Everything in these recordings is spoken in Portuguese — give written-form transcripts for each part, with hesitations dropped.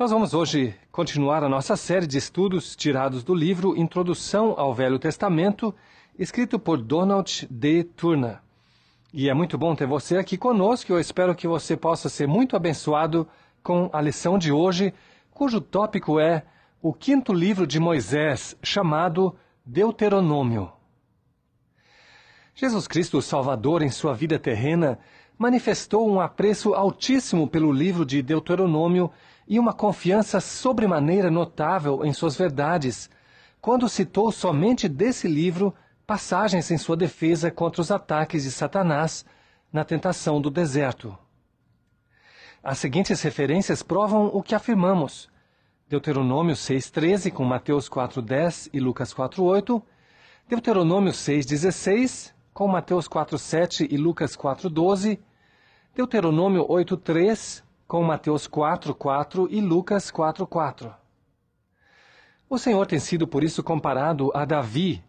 Nós vamos hoje continuar a nossa série de estudos tirados do livro Introdução ao Velho Testamento, escrito por Donald D. Turner. E é muito bom ter você aqui conosco e eu espero que você possa ser muito abençoado com a lição de hoje, cujo tópico é o quinto livro de Moisés, chamado Deuteronômio. Jesus Cristo, o Salvador, em sua vida terrena, manifestou um apreço altíssimo pelo livro de Deuteronômio e uma confiança sobremaneira notável em suas verdades, quando citou somente desse livro passagens em sua defesa contra os ataques de Satanás na tentação do deserto. As seguintes referências provam o que afirmamos. Deuteronômio 6,13 com Mateus 4,10 e Lucas 4,8, Deuteronômio 6,16 com Mateus 4,7 e Lucas 4,12, Deuteronômio 8,3 com Mateus 4,4 e Lucas 4,4. O Senhor tem sido por isso comparado a Davi,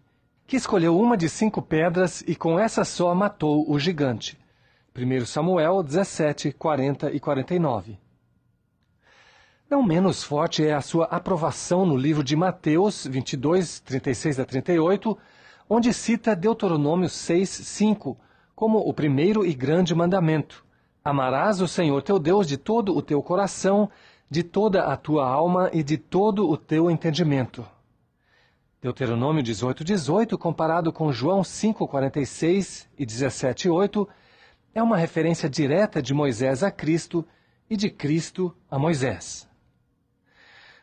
que escolheu uma de 5 pedras e com essa só matou o gigante. 1 Samuel 17, 40 e 49. Não menos forte é a sua aprovação no livro de Mateus 22, 36 a 38, onde cita Deuteronômio 6, 5, como o primeiro e grande mandamento. Amarás o Senhor teu Deus de todo o teu coração, de toda a tua alma e de todo o teu entendimento. Deuteronômio 18, 18, comparado com João 5, 46 e 17, 8, é uma referência direta de Moisés a Cristo e de Cristo a Moisés.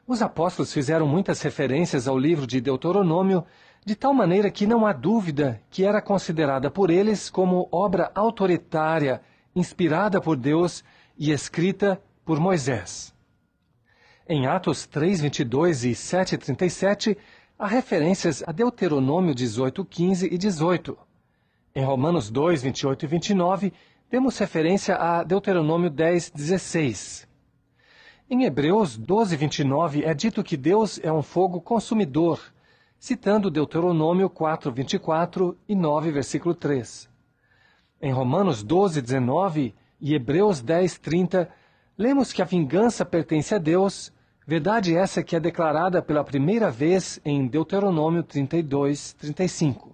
Os apóstolos fizeram muitas referências ao livro de Deuteronômio, de tal maneira que não há dúvida que era considerada por eles como obra autoritária, inspirada por Deus e escrita por Moisés. Em Atos 3, 22 e 7, 37, há referências a Deuteronômio 18, 15 e 18. Em Romanos 2, 28 e 29, temos referência a Deuteronômio 10, 16. Em Hebreus 12, 29, é dito que Deus é um fogo consumidor, citando Deuteronômio 4, 24 e 9, versículo 3. Em Romanos 12, 19 e Hebreus 10, 30, lemos que a vingança pertence a Deus, verdade essa que é declarada pela primeira vez em Deuteronômio 32, 35.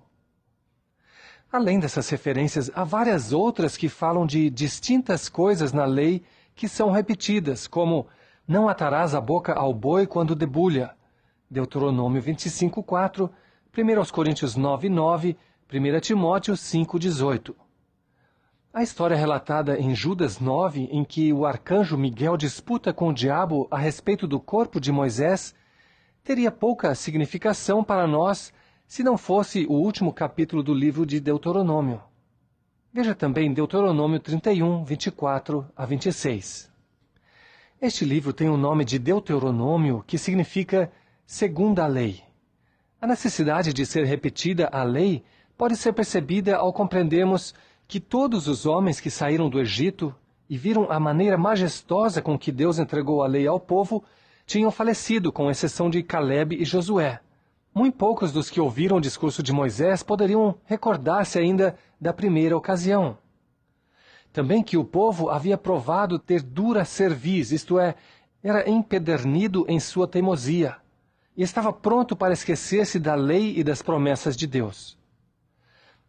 Além dessas referências, há várias outras que falam de distintas coisas na lei que são repetidas, como não atarás a boca ao boi quando debulha, Deuteronômio 25, 4, 1 Coríntios 9, 9, 1 Timóteo 5, 18. A história relatada em Judas 9, em que o arcanjo Miguel disputa com o diabo a respeito do corpo de Moisés, teria pouca significação para nós se não fosse o último capítulo do livro de Deuteronômio. Veja também Deuteronômio 31, 24 a 26. Este livro tem o nome de Deuteronômio, que significa segunda a lei. A necessidade de ser repetida a lei pode ser percebida ao compreendermos que todos os homens que saíram do Egito e viram a maneira majestosa com que Deus entregou a lei ao povo tinham falecido, com exceção de Caleb e Josué. Muito poucos dos que ouviram o discurso de Moisés poderiam recordar-se ainda da primeira ocasião. Também que o povo havia provado ter dura cerviz, isto é, era empedernido em sua teimosia, e estava pronto para esquecer-se da lei e das promessas de Deus.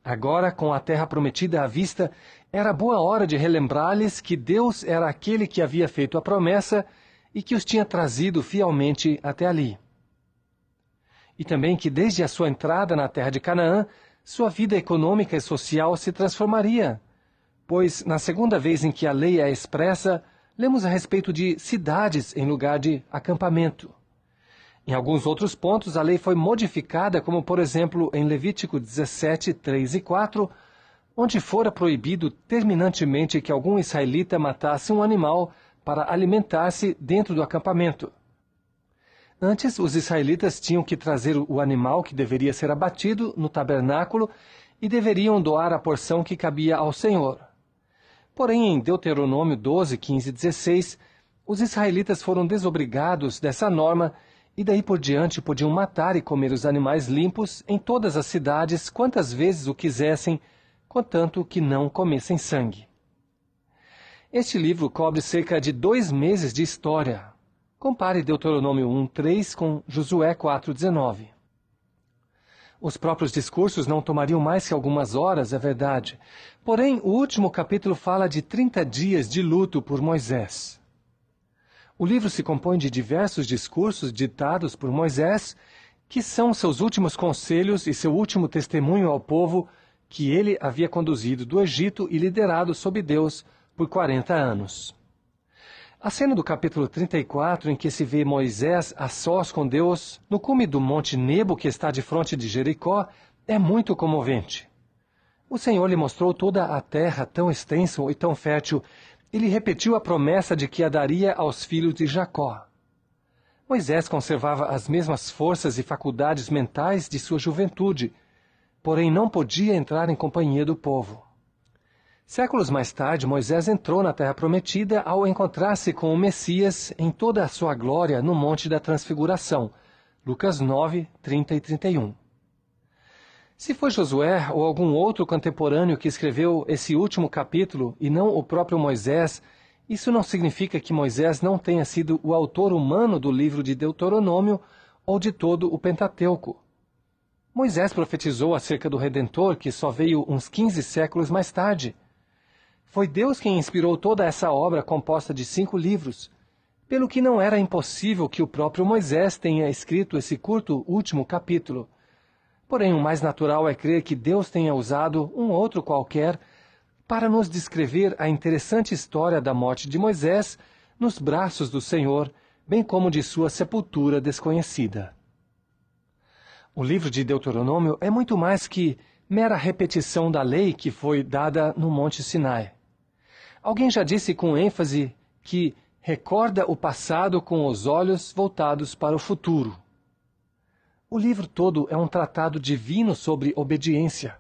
Agora, com a terra prometida à vista, era boa hora de relembrar-lhes que Deus era aquele que havia feito a promessa e que os tinha trazido fielmente até ali. E também que desde a sua entrada na terra de Canaã, sua vida econômica e social se transformaria, pois na segunda vez em que a lei é expressa, lemos a respeito de cidades em lugar de acampamento. Em alguns outros pontos, a lei foi modificada, como por exemplo em Levítico 17, 3 e 4, onde fora proibido terminantemente que algum israelita matasse um animal para alimentar-se dentro do acampamento. Antes, os israelitas tinham que trazer o animal que deveria ser abatido no tabernáculo e deveriam doar a porção que cabia ao Senhor. Porém, em Deuteronômio 12, 15 e 16, os israelitas foram desobrigados dessa norma e daí por diante podiam matar e comer os animais limpos em todas as cidades quantas vezes o quisessem, contanto que não comessem sangue. Este livro cobre cerca de 2 meses de história. Compare Deuteronômio 1:3 com Josué 4:19. Os próprios discursos não tomariam mais que algumas horas, é verdade. Porém, o último capítulo fala de 30 dias de luto por Moisés. O livro se compõe de diversos discursos ditados por Moisés, que são seus últimos conselhos e seu último testemunho ao povo que ele havia conduzido do Egito e liderado sob Deus por 40 anos. A cena do capítulo 34, em que se vê Moisés a sós com Deus, no cume do Monte Nebo, que está de frente de Jericó, é muito comovente. O Senhor lhe mostrou toda a terra tão extensa e tão fértil, e lhe repetiu a promessa de que a daria aos filhos de Jacó. Moisés conservava as mesmas forças e faculdades mentais de sua juventude, porém não podia entrar em companhia do povo. Séculos mais tarde, Moisés entrou na Terra Prometida ao encontrar-se com o Messias em toda a sua glória no Monte da Transfiguração. Lucas 9, 30 e 31. Se foi Josué ou algum outro contemporâneo que escreveu esse último capítulo e não o próprio Moisés, isso não significa que Moisés não tenha sido o autor humano do livro de Deuteronômio ou de todo o Pentateuco. Moisés profetizou acerca do Redentor, que só veio uns 15 séculos mais tarde. Foi Deus quem inspirou toda essa obra composta de 5 livros, pelo que não era impossível que o próprio Moisés tenha escrito esse curto último capítulo. Porém, o mais natural é crer que Deus tenha usado um outro qualquer para nos descrever a interessante história da morte de Moisés nos braços do Senhor, bem como de sua sepultura desconhecida. O livro de Deuteronômio é muito mais que mera repetição da lei que foi dada no Monte Sinai. Alguém já disse com ênfase que recorda o passado com os olhos voltados para o futuro. O livro todo é um tratado divino sobre obediência.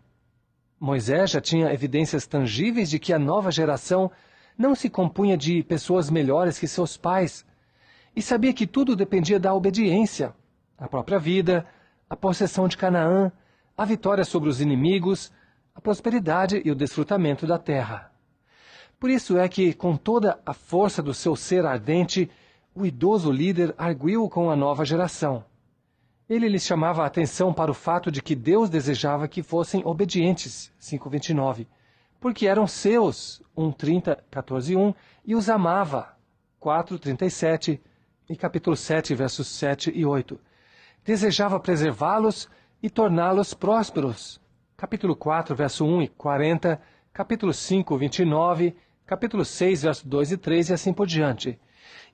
Moisés já tinha evidências tangíveis de que a nova geração não se compunha de pessoas melhores que seus pais, e sabia que tudo dependia da obediência, a própria vida, a possessão de Canaã, a vitória sobre os inimigos, a prosperidade e o desfrutamento da terra. Por isso é que, com toda a força do seu ser ardente, o idoso líder arguiu com a nova geração. Ele lhes chamava a atenção para o fato de que Deus desejava que fossem obedientes, 5:29, porque eram seus, 1:30, 14:1, e os amava, 4:37, e capítulo 7, versos 7 e 8. Desejava preservá-los e torná-los prósperos, capítulo 4, verso 1 e 40, capítulo 5, 29, capítulo 6, verso 2 e 3 e assim por diante.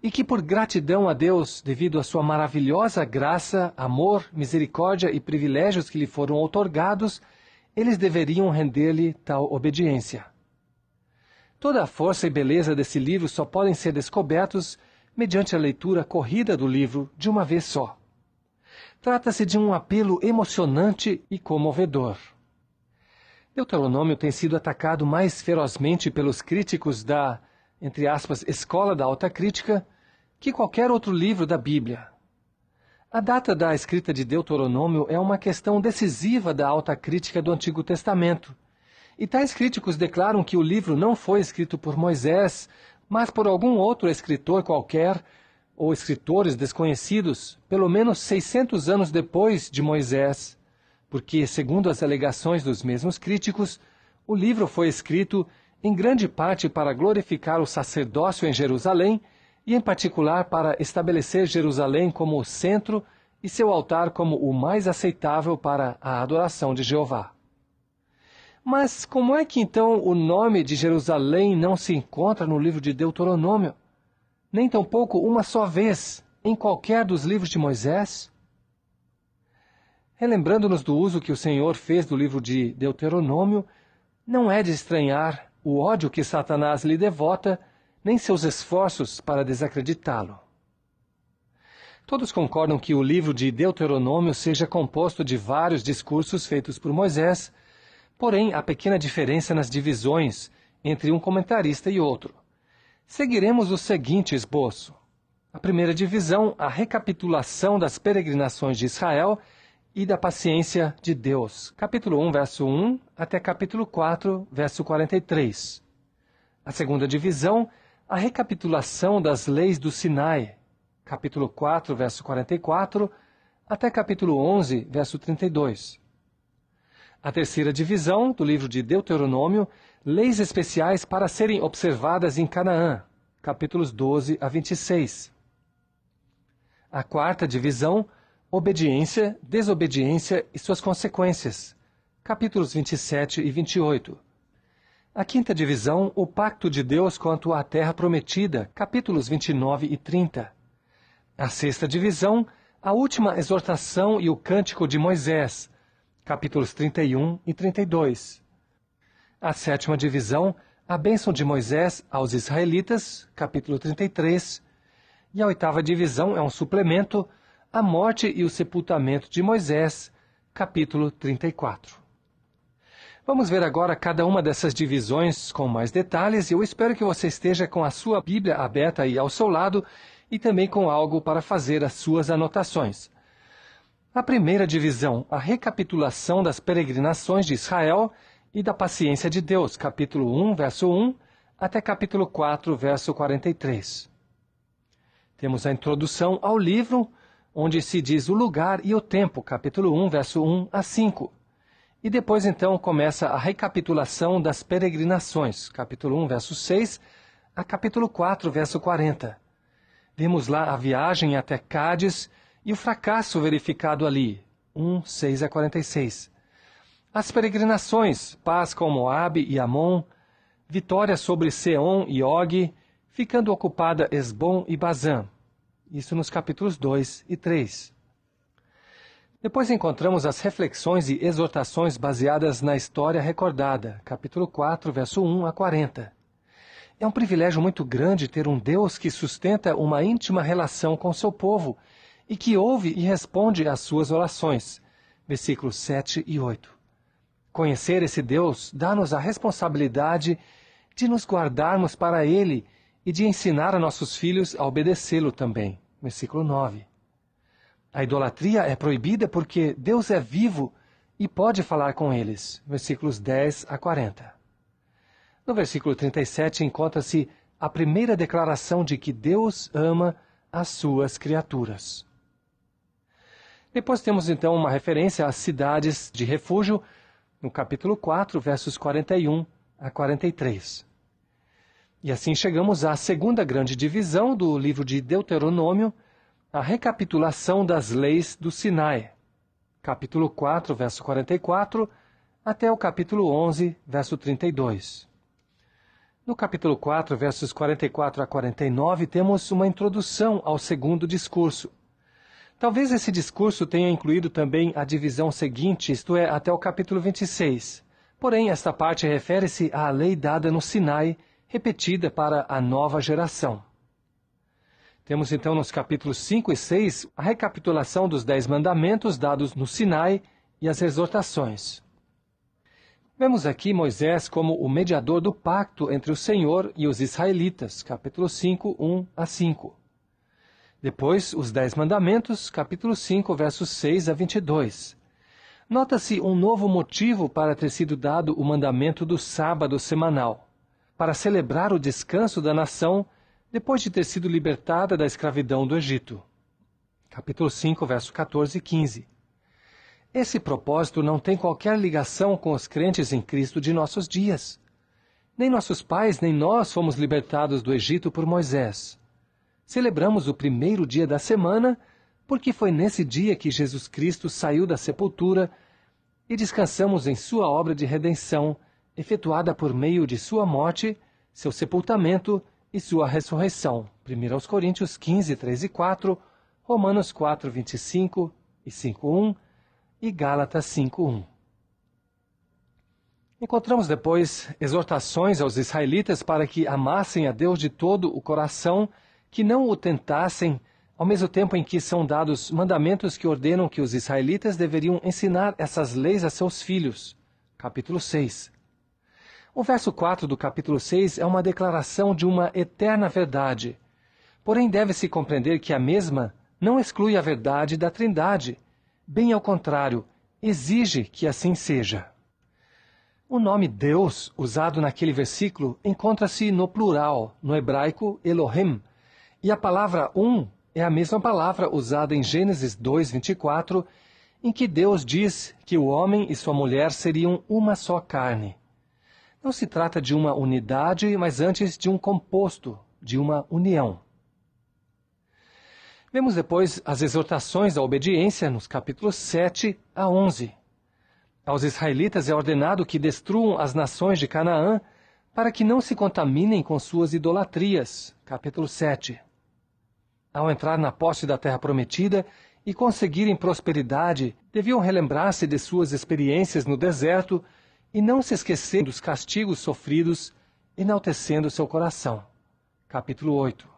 E que por gratidão a Deus, devido à sua maravilhosa graça, amor, misericórdia e privilégios que lhe foram outorgados, eles deveriam render-lhe tal obediência. Toda a força e beleza desse livro só podem ser descobertos mediante a leitura corrida do livro de uma vez só. Trata-se de um apelo emocionante e comovedor. Deuteronômio tem sido atacado mais ferozmente pelos críticos da, entre aspas, escola da alta crítica, que qualquer outro livro da Bíblia. A data da escrita de Deuteronômio é uma questão decisiva da alta crítica do Antigo Testamento, e tais críticos declaram que o livro não foi escrito por Moisés, mas por algum outro escritor qualquer, ou escritores desconhecidos, pelo menos 600 anos depois de Moisés, porque, segundo as alegações dos mesmos críticos, o livro foi escrito em grande parte para glorificar o sacerdócio em Jerusalém e, em particular, para estabelecer Jerusalém como o centro e seu altar como o mais aceitável para a adoração de Jeová. Mas como é que, então, o nome de Jerusalém não se encontra no livro de Deuteronômio? Nem tampouco uma só vez em qualquer dos livros de Moisés? Relembrando-nos do uso que o Senhor fez do livro de Deuteronômio, não é de estranhar o ódio que Satanás lhe devota, nem seus esforços para desacreditá-lo. Todos concordam que o livro de Deuteronômio seja composto de vários discursos feitos por Moisés, porém há pequena diferença nas divisões entre um comentarista e outro. Seguiremos o seguinte esboço. A primeira divisão, a recapitulação das peregrinações de Israel e da paciência de Deus. Capítulo 1, verso 1, até capítulo 4, verso 43. A segunda divisão, a recapitulação das leis do Sinai. capítulo 4, verso 44, até capítulo 11, verso 32. A terceira divisão do livro de Deuteronômio, leis especiais para serem observadas em Canaã, capítulos 12 a 26. A quarta divisão, obediência, desobediência e suas consequências, capítulos 27 e 28. A quinta divisão, o pacto de Deus quanto à terra prometida, capítulos 29 e 30. A sexta divisão, a última exortação e o cântico de Moisés, capítulos 31 e 32. A sétima divisão, a bênção de Moisés aos israelitas, capítulo 33. E a oitava divisão é um suplemento, a morte e o sepultamento de Moisés, capítulo 34. Vamos ver agora cada uma dessas divisões com mais detalhes e eu espero que você esteja com a sua Bíblia aberta aí ao seu lado e também com algo para fazer as suas anotações. A primeira divisão, a recapitulação das peregrinações de Israel e da paciência de Deus, capítulo 1, verso 1, até capítulo 4, verso 43. Temos a introdução ao livro, onde se diz o lugar e o tempo, capítulo 1, verso 1 a 5. E depois, então, começa a recapitulação das peregrinações, capítulo 1, verso 6, a capítulo 4, verso 40. Vemos lá a viagem até Cádiz e o fracasso verificado ali, 1, 6 a 46. As peregrinações, paz com Moabe e Amon, vitória sobre Seom e Og, ficando ocupada Esbom e Bazã. Isso nos capítulos 2 e 3. Depois encontramos as reflexões e exortações baseadas na história recordada, capítulo 4, verso 1 a 40. É um privilégio muito grande ter um Deus que sustenta uma íntima relação com seu povo e que ouve e responde às suas orações, versículos 7 e 8. Conhecer esse Deus dá-nos a responsabilidade de nos guardarmos para Ele e de ensinar a nossos filhos a obedecê-lo também, versículo 9. A idolatria é proibida porque Deus é vivo e pode falar com eles. Versículos 10 a 40. No versículo 37 encontra-se a primeira declaração de que Deus ama as suas criaturas. Depois temos então uma referência às cidades de refúgio, no capítulo 4, versos 41 a 43. E assim chegamos à segunda grande divisão do livro de Deuteronômio, a recapitulação das leis do Sinai, capítulo 4, verso 44, até o capítulo 11, verso 32. No capítulo 4, versos 44 a 49, temos uma introdução ao segundo discurso. Talvez esse discurso tenha incluído também a divisão seguinte, isto é, até o capítulo 26. Porém, esta parte refere-se à lei dada no Sinai, repetida para a nova geração. Temos então nos capítulos 5 e 6 a recapitulação dos 10 mandamentos dados no Sinai e as exortações. Vemos aqui Moisés como o mediador do pacto entre o Senhor e os israelitas, capítulo 5, 1 a 5. Depois, os 10 mandamentos, capítulo 5, versos 6 a 22. Nota-se um novo motivo para ter sido dado o mandamento do sábado semanal, para celebrar o descanso da nação depois de ter sido libertada da escravidão do Egito. Capítulo 5, verso 14 e 15. Esse propósito não tem qualquer ligação com os crentes em Cristo de nossos dias. Nem nossos pais, nem nós fomos libertados do Egito por Moisés. Celebramos o primeiro dia da semana, porque foi nesse dia que Jesus Cristo saiu da sepultura e descansamos em sua obra de redenção, efetuada por meio de sua morte, seu sepultamento e sua ressurreição. 1 Coríntios 15, 3 e 4, Romanos 4, 25 e 5, 1 e Gálatas 5, 1. Encontramos depois exortações aos israelitas para que amassem a Deus de todo o coração, que não o tentassem, ao mesmo tempo em que são dados mandamentos que ordenam que os israelitas deveriam ensinar essas leis a seus filhos. Capítulo 6. O verso 4 do capítulo 6 é uma declaração de uma eterna verdade. Porém, deve-se compreender que a mesma não exclui a verdade da Trindade. Bem ao contrário, exige que assim seja. O nome Deus, usado naquele versículo, encontra-se no plural, no hebraico Elohim, e a palavra é a mesma palavra usada em Gênesis 2:24, em que Deus diz que o homem e sua mulher seriam uma só carne. Não se trata de uma unidade, mas antes de um composto, de uma união. Vemos depois as exortações à obediência nos capítulos 7 a 11. Aos israelitas é ordenado que destruam as nações de Canaã para que não se contaminem com suas idolatrias. Capítulo 7. Ao entrar na posse da terra prometida e conseguirem prosperidade, deviam relembrar-se de suas experiências no deserto e não se esquecer dos castigos sofridos, enaltecendo seu coração. Capítulo 8.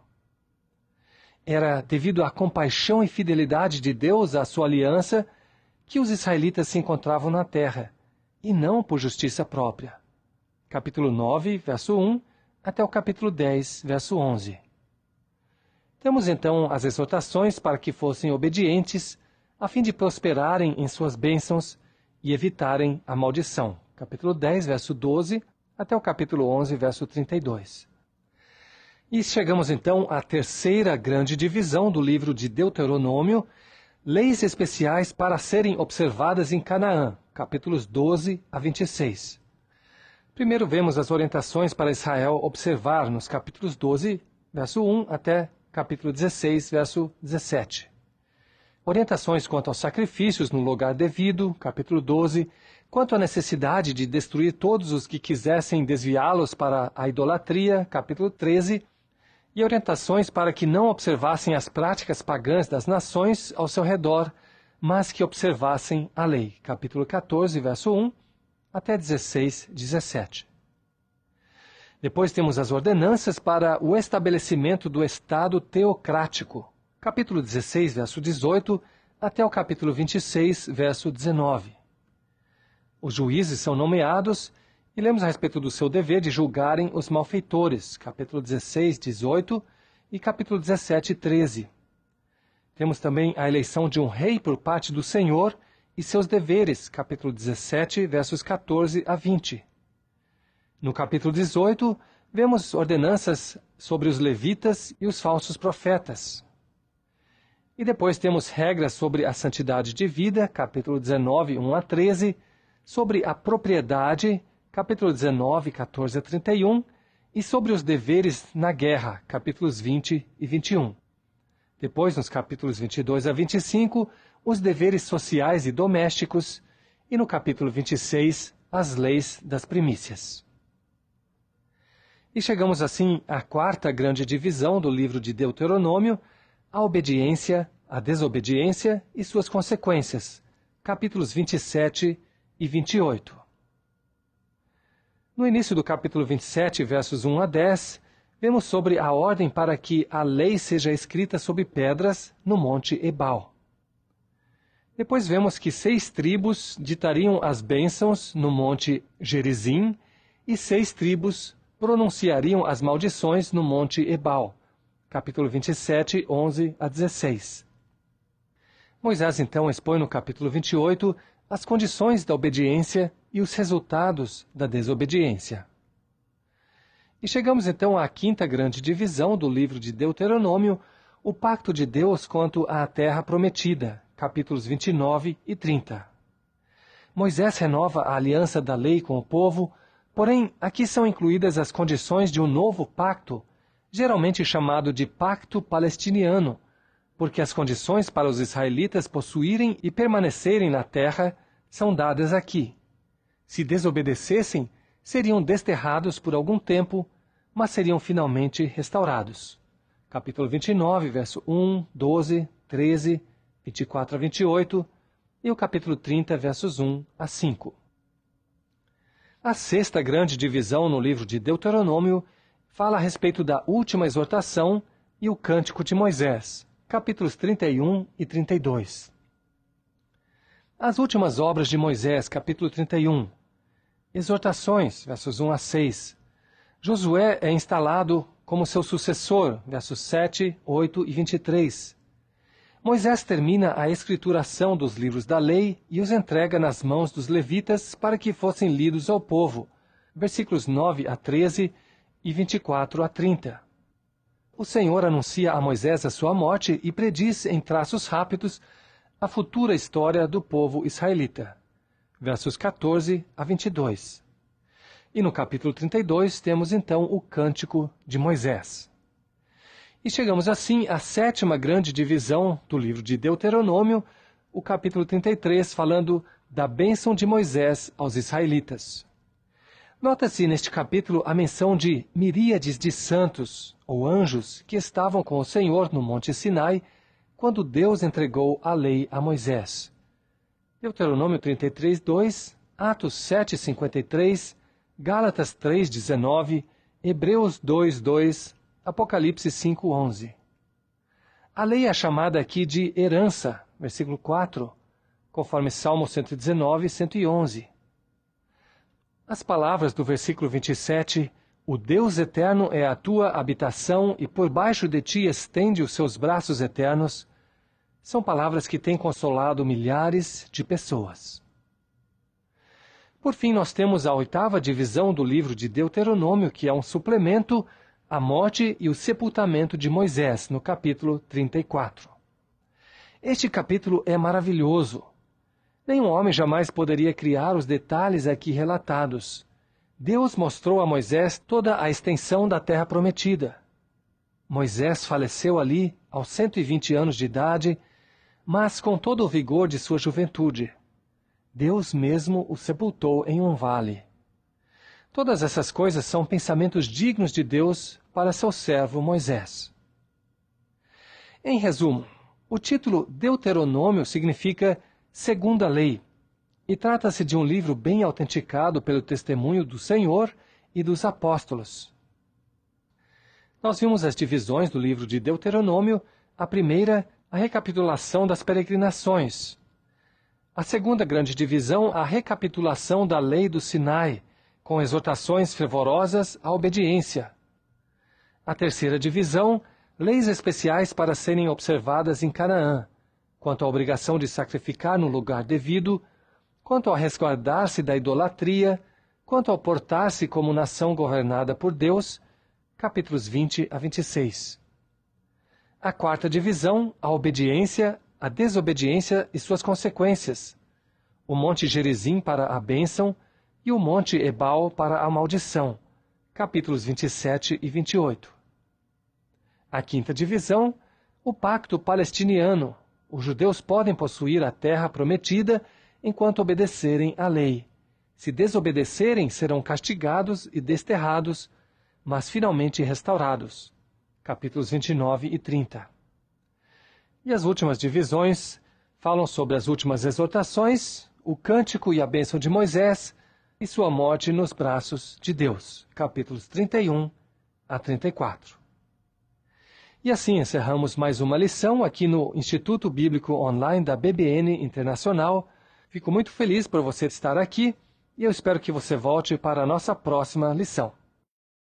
Era devido à compaixão e fidelidade de Deus à sua aliança que os israelitas se encontravam na terra, e não por justiça própria. Capítulo 9, verso 1, até o capítulo 10, verso 11. Temos então as exortações para que fossem obedientes, a fim de prosperarem em suas bênçãos e evitarem a maldição. Capítulo 10, verso 12, até o capítulo 11, verso 32. E chegamos então à terceira grande divisão do livro de Deuteronômio, leis especiais para serem observadas em Canaã, capítulos 12 a 26. Primeiro vemos as orientações para Israel observar nos capítulos 12, verso 1 até capítulo 16, verso 17. Orientações quanto aos sacrifícios no lugar devido, capítulo 12, quanto à necessidade de destruir todos os que quisessem desviá-los para a idolatria, capítulo 13, e orientações para que não observassem as práticas pagãs das nações ao seu redor, mas que observassem a lei, capítulo 14, verso 1, até 16, 17. Depois temos as ordenanças para o estabelecimento do Estado teocrático, capítulo 16, verso 18, até o capítulo 26, verso 19. Os juízes são nomeados e lemos a respeito do seu dever de julgarem os malfeitores, capítulo 16, 18 e capítulo 17, 13. Temos também a eleição de um rei por parte do Senhor e seus deveres, capítulo 17, versos 14 a 20. No capítulo 18, vemos ordenanças sobre os levitas e os falsos profetas. E depois temos regras sobre a santidade de vida, capítulo 19, 1 a 13, sobre a propriedade, capítulo 19, 14 a 31, e sobre os deveres na guerra, capítulos 20 e 21. Depois, nos capítulos 22 a 25, os deveres sociais e domésticos, e no capítulo 26, as leis das primícias. E chegamos assim à quarta grande divisão do livro de Deuteronômio, a obediência, a desobediência e suas consequências, capítulos 27 e 28. No início do capítulo 27, versos 1 a 10, vemos sobre a ordem para que a lei seja escrita sobre pedras no monte Ebal. Depois vemos que 6 tribos ditariam as bênçãos no monte Gerizim e 6 tribos pronunciariam as maldições no monte Ebal. Capítulo 27, 11 a 16. Moisés então expõe no capítulo 28 as condições da obediência e os resultados da desobediência. E chegamos então à quinta grande divisão do livro de Deuteronômio, o pacto de Deus quanto à terra prometida, capítulos 29 e 30. Moisés renova a aliança da lei com o povo, porém aqui são incluídas as condições de um novo pacto, geralmente chamado de Pacto Palestiniano, porque as condições para os israelitas possuírem e permanecerem na terra são dadas aqui. Se desobedecessem, seriam desterrados por algum tempo, mas seriam finalmente restaurados. Capítulo 29, verso 1, 12, 13, 24 a 28 e o capítulo 30, versos 1 a 5. A sexta grande divisão no livro de Deuteronômio fala a respeito da última exortação e o cântico de Moisés, capítulos 31 e 32. As últimas obras de Moisés, capítulo 31. Exortações, versos 1 a 6. Josué é instalado como seu sucessor, versos 7, 8 e 23. Moisés termina a escrituração dos livros da lei e os entrega nas mãos dos levitas para que fossem lidos ao povo, versículos 9 a 13 e 24 a 30. o Senhor anuncia a Moisés a sua morte e prediz, em traços rápidos, a futura história do povo israelita. Versos 14 a 22. E no capítulo 32 temos então o Cântico de Moisés. E chegamos assim à sétima grande divisão do livro de Deuteronômio, o capítulo 33, falando da bênção de Moisés aos israelitas. Nota-se neste capítulo a menção de miríades de santos, ou anjos, que estavam com o Senhor no Monte Sinai, quando Deus entregou a lei a Moisés. Deuteronômio 33, 2, Atos 7, 53, Gálatas 3, 19, Hebreus 2, 2, Apocalipse 5, 11. A lei é chamada aqui de herança, versículo 4, conforme Salmo 119, 111. As palavras do versículo 27, o Deus eterno é a tua habitação e por baixo de ti estende os seus braços eternos, são palavras que têm consolado milhares de pessoas. Por fim, nós temos a oitava divisão do livro de Deuteronômio, que é um suplemento à morte e o sepultamento de Moisés, no capítulo 34. Este capítulo é maravilhoso. Nenhum homem jamais poderia criar os detalhes aqui relatados. Deus mostrou a Moisés toda a extensão da terra prometida. Moisés faleceu ali aos 120 anos de idade, mas com todo o vigor de sua juventude. Deus mesmo o sepultou em um vale. Todas essas coisas são pensamentos dignos de Deus para seu servo Moisés. Em resumo, o título Deuteronômio significa Segunda Lei, e trata-se de um livro bem autenticado pelo testemunho do Senhor e dos apóstolos. Nós vimos as divisões do livro de Deuteronômio, a primeira, a recapitulação das peregrinações. A segunda grande divisão, a recapitulação da lei do Sinai, com exortações fervorosas à obediência. A terceira divisão, leis especiais para serem observadas em Canaã, quanto à obrigação de sacrificar no lugar devido, quanto ao resguardar-se da idolatria, quanto ao portar-se como nação governada por Deus, capítulos 20 a 26. A quarta divisão, a obediência, a desobediência e suas consequências, o Monte Gerizim para a bênção e o Monte Ebal para a maldição, capítulos 27 e 28. A quinta divisão, o Pacto Palestiniano. Os judeus podem possuir a terra prometida enquanto obedecerem à lei. Se desobedecerem, serão castigados e desterrados, mas finalmente restaurados. Capítulos 29 e 30. E as últimas divisões falam sobre as últimas exortações, o cântico e a bênção de Moisés e sua morte nos braços de Deus. Capítulos 31 a 34. E assim encerramos mais uma lição aqui no Instituto Bíblico Online da BBN Internacional. Fico muito feliz por você estar aqui e eu espero que você volte para a nossa próxima lição.